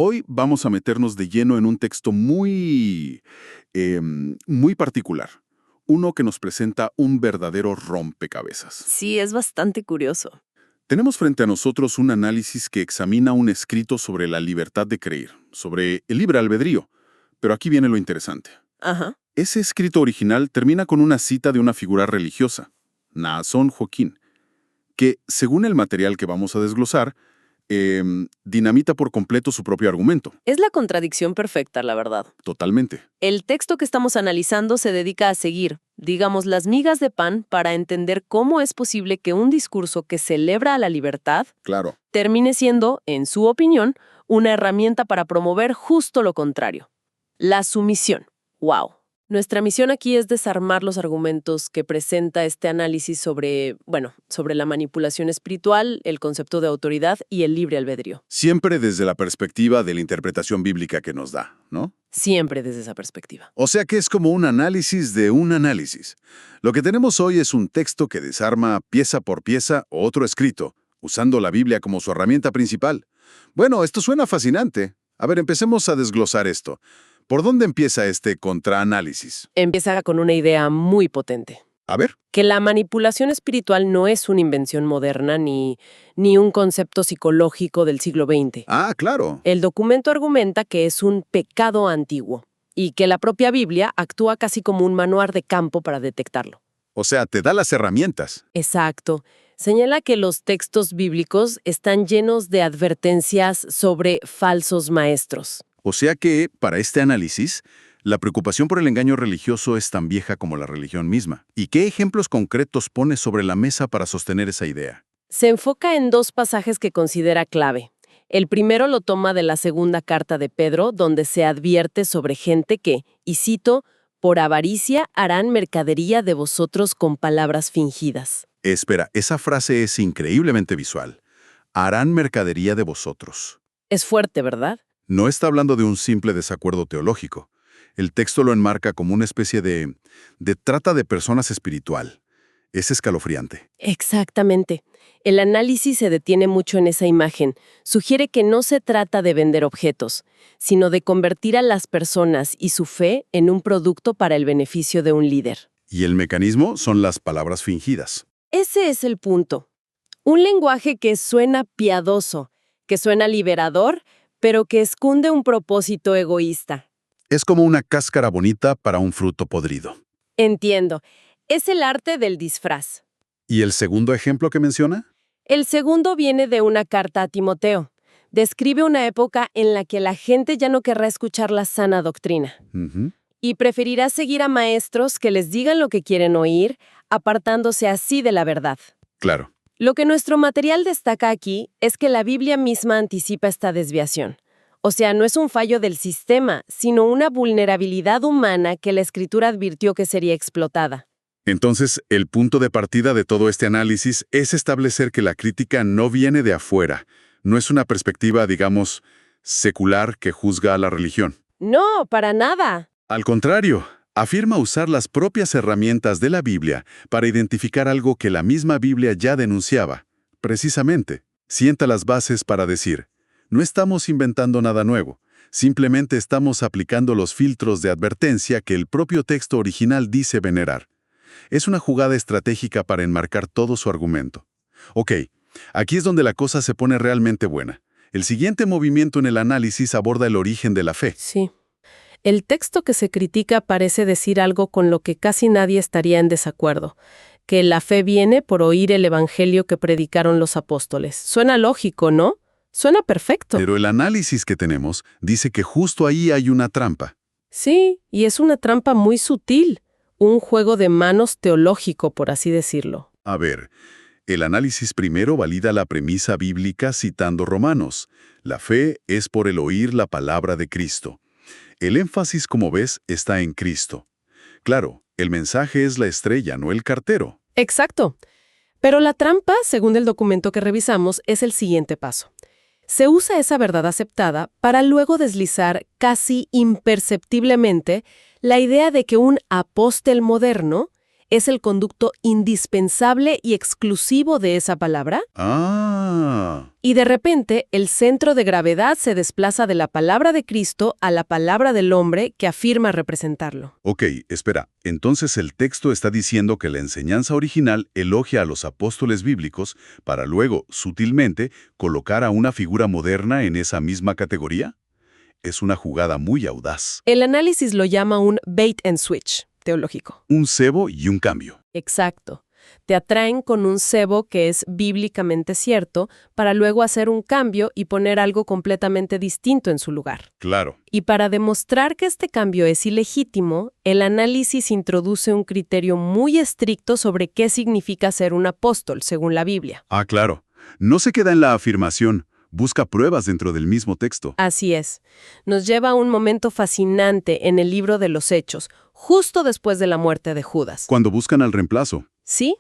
Hoy vamos a meternos de lleno en un texto muy particular. Uno que nos presenta un verdadero rompecabezas. Sí, es bastante curioso. Tenemos frente a nosotros un análisis que examina un escrito sobre la libertad de creer, sobre el libre albedrío. Pero aquí viene lo interesante. Ajá. Ese escrito original termina con una cita de una figura religiosa, Naasón Joaquín, que, según el material que vamos a desglosar, dinamita por completo su propio argumento. Es la contradicción perfecta, la verdad. Totalmente. El texto que estamos analizando se dedica a seguir, digamos, las migas de pan para entender cómo es posible que un discurso que celebra a la libertad Claro. termine siendo, en su opinión, una herramienta para promover justo lo contrario. La sumisión. ¡Wow! Nuestra misión aquí es desarmar los argumentos que presenta este análisis sobre la manipulación espiritual, el concepto de autoridad y el libre albedrío. Siempre desde la perspectiva de la interpretación bíblica que nos da, ¿no? Siempre desde esa perspectiva. O sea que es como un análisis de un análisis. Lo que tenemos hoy es un texto que desarma pieza por pieza otro escrito, usando la Biblia como su herramienta principal. Bueno, esto suena fascinante. A ver, empecemos a desglosar esto. ¿Por dónde empieza este contraanálisis? Empieza con una idea muy potente. A ver. Que la manipulación espiritual no es una invención moderna ni un concepto psicológico del siglo XX. Ah, claro. El documento argumenta que es un pecado antiguo y que la propia Biblia actúa casi como un manual de campo para detectarlo. O sea, te da las herramientas. Exacto. Señala que los textos bíblicos están llenos de advertencias sobre falsos maestros. O sea que, para este análisis, la preocupación por el engaño religioso es tan vieja como la religión misma. ¿Y qué ejemplos concretos pone sobre la mesa para sostener esa idea? Se enfoca en dos pasajes que considera clave. El primero lo toma de la segunda carta de Pedro, donde se advierte sobre gente que, y cito, por avaricia harán mercadería de vosotros con palabras fingidas. Espera, esa frase es increíblemente visual. Harán mercadería de vosotros. Es fuerte, ¿verdad? No está hablando de un simple desacuerdo teológico. El texto lo enmarca como una especie de trata de personas espiritual. Es escalofriante. Exactamente. El análisis se detiene mucho en esa imagen. Sugiere que no se trata de vender objetos, sino de convertir a las personas y su fe en un producto para el beneficio de un líder. Y el mecanismo son las palabras fingidas. Ese es el punto. Un lenguaje que suena piadoso, que suena liberador, pero que esconde un propósito egoísta. Es como una cáscara bonita para un fruto podrido. Entiendo. Es el arte del disfraz. ¿Y el segundo ejemplo que menciona? El segundo viene de una carta a Timoteo. Describe una época en la que la gente ya no querrá escuchar la sana doctrina. Y preferirá seguir a maestros que les digan lo que quieren oír, apartándose así de la verdad. Claro. Lo que nuestro material destaca aquí es que la Biblia misma anticipa esta desviación. O sea, no es un fallo del sistema, sino una vulnerabilidad humana que la Escritura advirtió que sería explotada. Entonces, el punto de partida de todo este análisis es establecer que la crítica no viene de afuera. No es una perspectiva, digamos, secular que juzga a la religión. No, para nada. Al contrario, afirma usar las propias herramientas de la Biblia para identificar algo que la misma Biblia ya denunciaba. Precisamente, sienta las bases para decir, no estamos inventando nada nuevo, simplemente estamos aplicando los filtros de advertencia que el propio texto original dice venerar. Es una jugada estratégica para enmarcar todo su argumento. Ok, aquí es donde la cosa se pone realmente buena. El siguiente movimiento en el análisis aborda el origen de la fe. Sí. El texto que se critica parece decir algo con lo que casi nadie estaría en desacuerdo, que la fe viene por oír el evangelio que predicaron los apóstoles. Suena lógico, ¿no? Suena perfecto. Pero el análisis que tenemos dice que justo ahí hay una trampa. Sí, y es una trampa muy sutil, un juego de manos teológico, por así decirlo. A ver, el análisis primero valida la premisa bíblica citando Romanos. La fe es por el oír la palabra de Cristo. El énfasis, como ves, está en Cristo. Claro, el mensaje es la estrella, no el cartero. Exacto. Pero la trampa, según el documento que revisamos, es el siguiente paso. Se usa esa verdad aceptada para luego deslizar casi imperceptiblemente la idea de que un apóstol moderno es el conducto indispensable y exclusivo de esa palabra. Ah, Y de repente, el centro de gravedad se desplaza de la palabra de Cristo a la palabra del hombre que afirma representarlo. ok, espera. Entonces el texto está diciendo que la enseñanza original elogia a los apóstoles bíblicos para luego, sutilmente, colocar a una figura moderna en esa misma categoría. Es una jugada muy audaz. El análisis lo llama un bait and switch teológico. Un cebo y un cambio. Exacto. Te atraen con un cebo que es bíblicamente cierto para luego hacer un cambio y poner algo completamente distinto en su lugar. Claro. Y para demostrar que este cambio es ilegítimo, el análisis introduce un criterio muy estricto sobre qué significa ser un apóstol, según la Biblia. Ah, claro. No se queda en la afirmación. Busca pruebas dentro del mismo texto. Así es. Nos lleva a un momento fascinante en el libro de los Hechos, justo después de la muerte de Judas. Cuando buscan al reemplazo. Sí,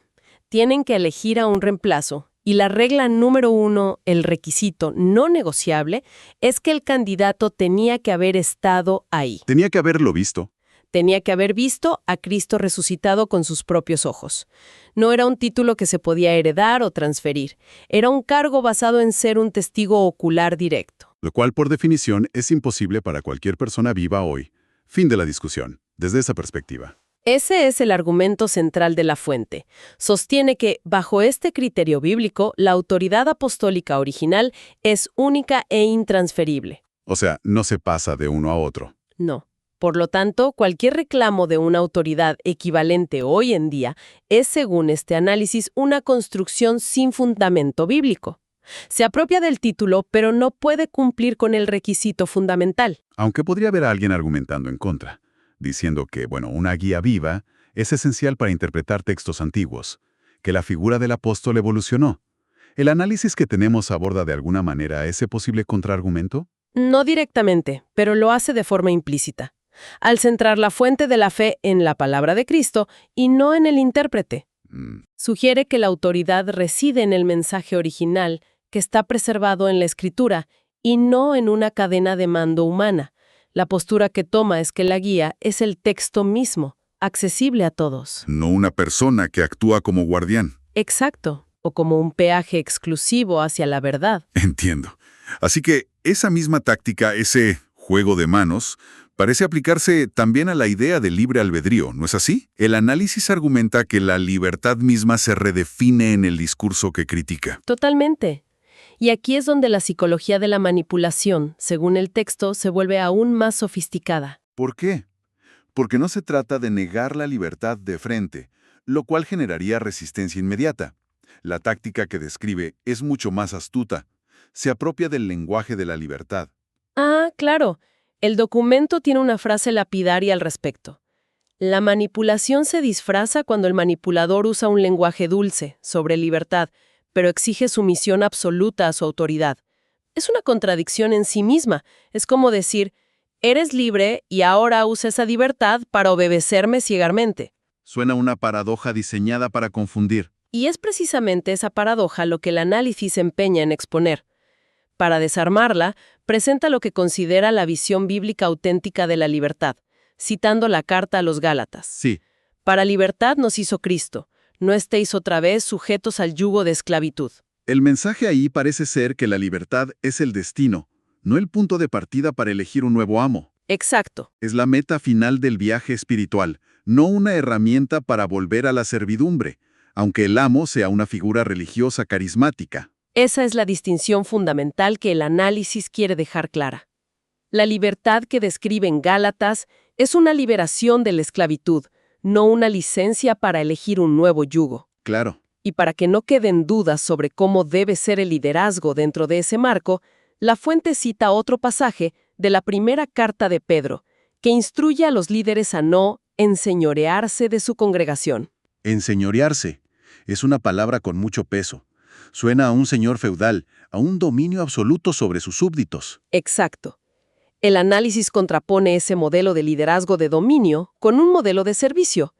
tienen que elegir a un reemplazo, y la regla número 1, el requisito no negociable, es que el candidato tenía que haber estado ahí. Tenía que haberlo visto. Tenía que haber visto a Cristo resucitado con sus propios ojos. No era un título que se podía heredar o transferir. Era un cargo basado en ser un testigo ocular directo. Lo cual, por definición, es imposible para cualquier persona viva hoy. Fin de la discusión, desde esa perspectiva. Ese es el argumento central de la fuente. Sostiene que, bajo este criterio bíblico, la autoridad apostólica original es única e intransferible. O sea, no se pasa de uno a otro. No. Por lo tanto, cualquier reclamo de una autoridad equivalente hoy en día es, según este análisis, una construcción sin fundamento bíblico. Se apropia del título, pero no puede cumplir con el requisito fundamental. Aunque podría haber alguien argumentando en contra, diciendo que, una guía viva es esencial para interpretar textos antiguos, que la figura del apóstol evolucionó. ¿El análisis que tenemos aborda de alguna manera ese posible contraargumento? No directamente, pero lo hace de forma implícita, al centrar la fuente de la fe en la palabra de Cristo y no en el intérprete. Sugiere que la autoridad reside en el mensaje original, que está preservado en la Escritura, y no en una cadena de mando humana. La postura que toma es que la guía es el texto mismo, accesible a todos. No una persona que actúa como guardián. Exacto, o como un peaje exclusivo hacia la verdad. Entiendo. Así que esa misma táctica, ese juego de manos, parece aplicarse también a la idea del libre albedrío, ¿no es así? El análisis argumenta que la libertad misma se redefine en el discurso que critica. Totalmente. Y aquí es donde la psicología de la manipulación, según el texto, se vuelve aún más sofisticada. ¿Por qué? Porque no se trata de negar la libertad de frente, lo cual generaría resistencia inmediata. La táctica que describe es mucho más astuta. Se apropia del lenguaje de la libertad. Ah, claro. El documento tiene una frase lapidaria al respecto. La manipulación se disfraza cuando el manipulador usa un lenguaje dulce, sobre libertad, pero exige sumisión absoluta a su autoridad. Es una contradicción en sí misma. Es como decir, eres libre y ahora usa esa libertad para obedecerme ciegamente. Suena una paradoja diseñada para confundir. Y es precisamente esa paradoja lo que el análisis se empeña en exponer. Para desarmarla, presenta lo que considera la visión bíblica auténtica de la libertad, citando la carta a los Gálatas. Sí. Para libertad nos hizo Cristo, no estéis otra vez sujetos al yugo de esclavitud. El mensaje ahí parece ser que la libertad es el destino, no el punto de partida para elegir un nuevo amo. Exacto. Es la meta final del viaje espiritual, no una herramienta para volver a la servidumbre, aunque el amo sea una figura religiosa carismática. Esa es la distinción fundamental que el análisis quiere dejar clara. La libertad que describe en Gálatas es una liberación de la esclavitud, no una licencia para elegir un nuevo yugo. Claro. Y para que no queden dudas sobre cómo debe ser el liderazgo dentro de ese marco, la fuente cita otro pasaje de la primera carta de Pedro, que instruye a los líderes a no enseñorearse de su congregación. Enseñorearse es una palabra con mucho peso. Suena a un señor feudal, a un dominio absoluto sobre sus súbditos. Exacto. El análisis contrapone ese modelo de liderazgo de dominio con un modelo de servicio.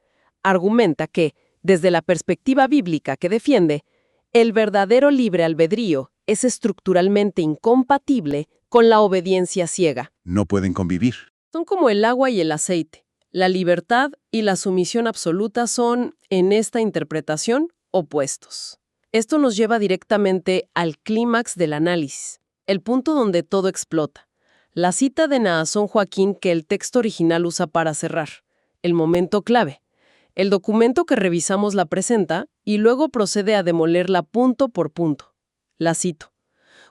Argumenta que, desde la perspectiva bíblica que defiende, el verdadero libre albedrío es estructuralmente incompatible con la obediencia ciega. No pueden convivir. Son como el agua y el aceite. La libertad y la sumisión absoluta son, en esta interpretación, opuestos. Esto nos lleva directamente al clímax del análisis, el punto donde todo explota. La cita de Naasón Joaquín que el texto original usa para cerrar, el momento clave. El documento que revisamos la presenta y luego procede a demolerla punto por punto. La cito.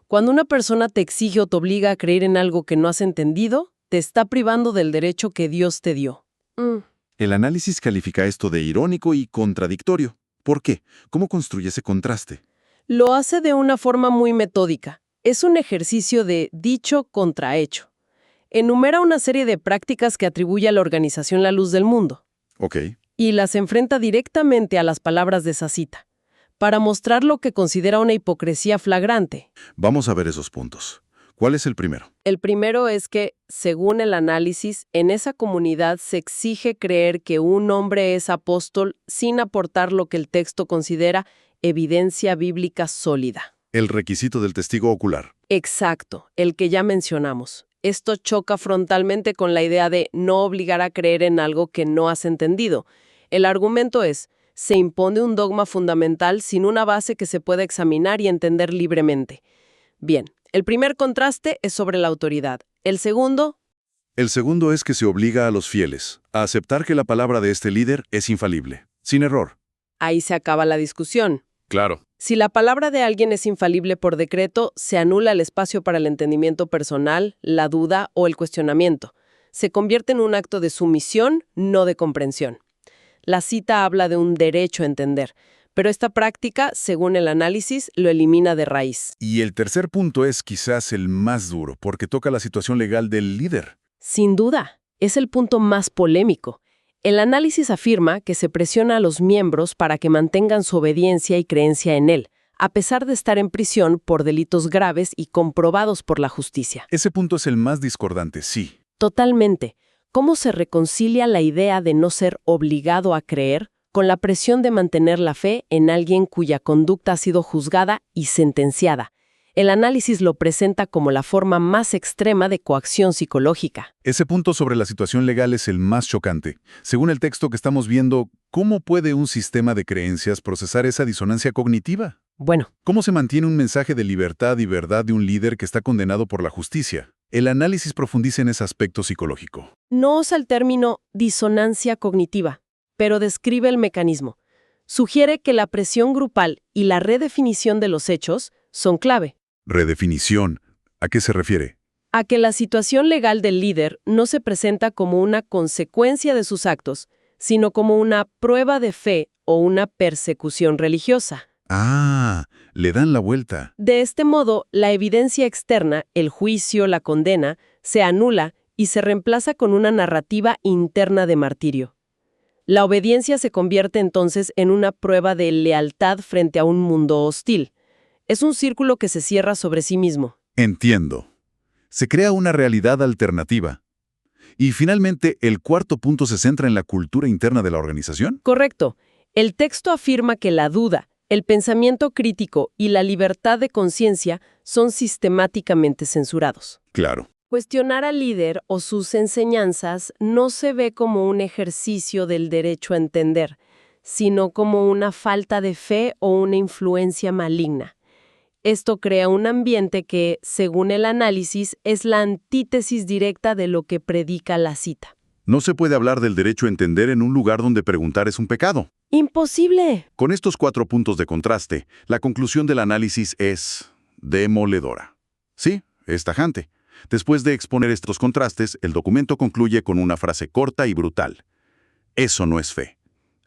Cuando una persona te exige o te obliga a creer en algo que no has entendido, te está privando del derecho que Dios te dio. El análisis califica esto de irónico y contradictorio. ¿Por qué? ¿Cómo construye ese contraste? Lo hace de una forma muy metódica. Es un ejercicio de dicho contra hecho. Enumera una serie de prácticas que atribuye a la organización La Luz del Mundo. Ok. Y las enfrenta directamente a las palabras de esa cita, para mostrar lo que considera una hipocresía flagrante. Vamos a ver esos puntos. ¿Cuál es el primero? El primero es que, según el análisis, en esa comunidad se exige creer que un hombre es apóstol sin aportar lo que el texto considera evidencia bíblica sólida. El requisito del testigo ocular. Exacto, el que ya mencionamos. Esto choca frontalmente con la idea de no obligar a creer en algo que no has entendido. El argumento es, se impone un dogma fundamental sin una base que se pueda examinar y entender libremente. Bien, el primer contraste es sobre la autoridad. El segundo, El segundo es que se obliga a los fieles a aceptar que la palabra de este líder es infalible, sin error. ahí se acaba la discusión. Claro. Si la palabra de alguien es infalible por decreto, se anula el espacio para el entendimiento personal, la duda o el cuestionamiento. Se convierte en un acto de sumisión, no de comprensión. La cita habla de un derecho a entender, pero esta práctica, según el análisis, lo elimina de raíz. Y el tercer punto es quizás el más duro, porque toca la situación legal del líder. Sin duda, es el punto más polémico. El análisis afirma que se presiona a los miembros para que mantengan su obediencia y creencia en él, a pesar de estar en prisión por delitos graves y comprobados por la justicia. Ese punto es el más discordante, sí. Totalmente. ¿Cómo se reconcilia la idea de no ser obligado a creer con la presión de mantener la fe en alguien cuya conducta ha sido juzgada y sentenciada? El análisis lo presenta como la forma más extrema de coacción psicológica. Ese punto sobre la situación legal es el más chocante. Según el texto que estamos viendo, ¿cómo puede un sistema de creencias procesar esa disonancia cognitiva? Bueno, ¿Cómo se mantiene un mensaje de libertad y verdad de un líder que está condenado por la justicia? El análisis profundiza en ese aspecto psicológico. no usa el término disonancia cognitiva, pero describe el mecanismo. Sugiere que la presión grupal y la redefinición de los hechos son clave. Redefinición. ¿A qué se refiere? A que la situación legal del líder no se presenta como una consecuencia de sus actos, sino como una prueba de fe o una persecución religiosa. Ah, le dan la vuelta. De este modo, la evidencia externa, el juicio, la condena, se anula y se reemplaza con una narrativa interna de martirio. La obediencia se convierte entonces en una prueba de lealtad frente a un mundo hostil. Es un círculo que se cierra sobre sí mismo. Entiendo. Se crea una realidad alternativa. Y finalmente, el cuarto punto se centra en la cultura interna de la organización. Correcto. El texto afirma que la duda, el pensamiento crítico y la libertad de conciencia son sistemáticamente censurados. Claro. Cuestionar al líder o sus enseñanzas no se ve como un ejercicio del derecho a entender, sino como una falta de fe o una influencia maligna. Esto crea un ambiente que, según el análisis, es la antítesis directa de lo que predica la cita. No se puede hablar del derecho a entender en un lugar donde preguntar es un pecado. ¡Imposible! Con estos 4 puntos de contraste, la conclusión del análisis es demoledora. Sí, es tajante. Después de exponer estos contrastes, el documento concluye con una frase corta y brutal. Eso no es fe.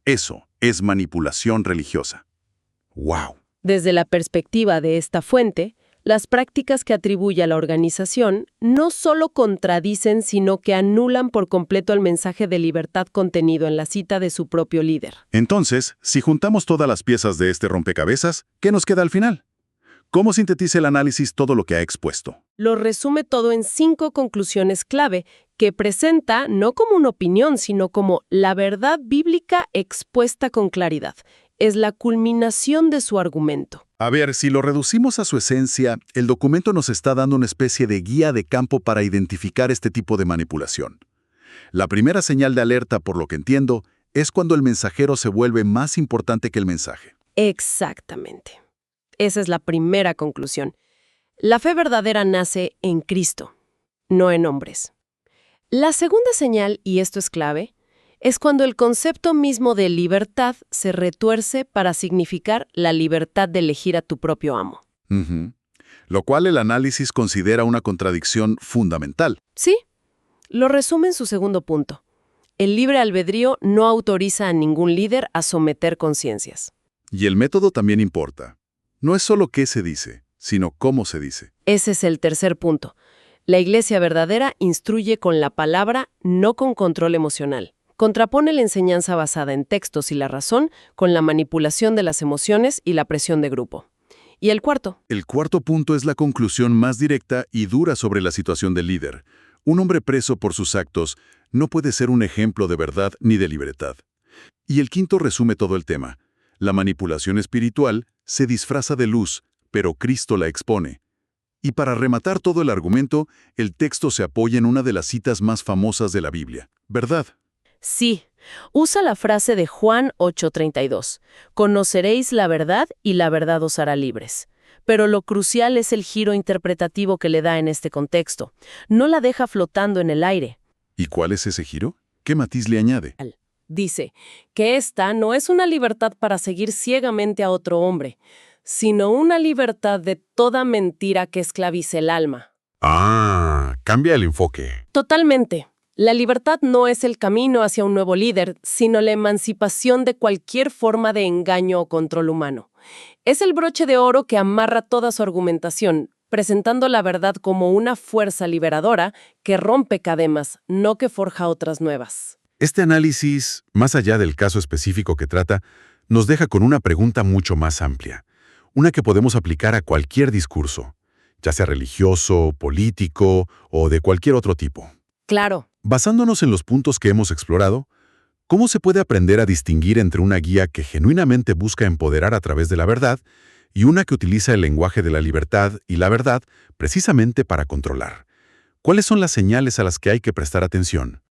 Eso es manipulación religiosa. ¡Wow! Desde la perspectiva de esta fuente, las prácticas que atribuye a la organización no solo contradicen, sino que anulan por completo el mensaje de libertad contenido en la cita de su propio líder. Entonces, si juntamos todas las piezas de este rompecabezas, ¿qué nos queda al final? ¿Cómo sintetiza el análisis todo lo que ha expuesto? Lo resume todo en 5 conclusiones clave que presenta no como una opinión, sino como la verdad bíblica expuesta con claridad. Es la culminación de su argumento. A ver, si lo reducimos a su esencia, el documento nos está dando una especie de guía de campo para identificar este tipo de manipulación. La primera señal de alerta, por lo que entiendo, es cuando el mensajero se vuelve más importante que el mensaje. Exactamente. Esa es la primera conclusión. La fe verdadera nace en Cristo, no en hombres. La segunda señal, y esto es clave, es cuando el concepto mismo de libertad se retuerce para significar la libertad de elegir a tu propio amo. Ujú. Lo cual el análisis considera una contradicción fundamental. Sí, lo resume en su segundo punto. El libre albedrío no autoriza a ningún líder a someter conciencias. Y el método también importa. No es solo qué se dice, sino cómo se dice. Ese es el tercer punto. La iglesia verdadera instruye con la palabra, no con control emocional. Contrapone la enseñanza basada en textos y la razón con la manipulación de las emociones y la presión de grupo. Y el cuarto. El cuarto punto es la conclusión más directa y dura sobre la situación del líder. Un hombre preso por sus actos no puede ser un ejemplo de verdad ni de libertad. Y el quinto resume todo el tema. La manipulación espiritual se disfraza de luz, pero Cristo la expone. Y para rematar todo el argumento, el texto se apoya en una de las citas más famosas de la Biblia. ¿Verdad? Sí, usa la frase de Juan 8:32. Conoceréis la verdad y la verdad os hará libres. Pero lo crucial es el giro interpretativo que le da en este contexto. No la deja flotando en el aire. ¿Y cuál es ese giro? ¿Qué matiz le añade? Dice que esta no es una libertad para seguir ciegamente a otro hombre, sino una libertad de toda mentira que esclavice el alma. Ah, cambia el enfoque. Totalmente. La libertad no es el camino hacia un nuevo líder, sino la emancipación de cualquier forma de engaño o control humano. Es el broche de oro que amarra toda su argumentación, presentando la verdad como una fuerza liberadora que rompe cadenas, no que forja otras nuevas. Este análisis, más allá del caso específico que trata, nos deja con una pregunta mucho más amplia, una que podemos aplicar a cualquier discurso, ya sea religioso, político o de cualquier otro tipo. Claro. Basándonos en los puntos que hemos explorado, ¿cómo se puede aprender a distinguir entre una guía que genuinamente busca empoderar a través de la verdad y una que utiliza el lenguaje de la libertad y la verdad precisamente para controlar? ¿Cuáles son las señales a las que hay que prestar atención?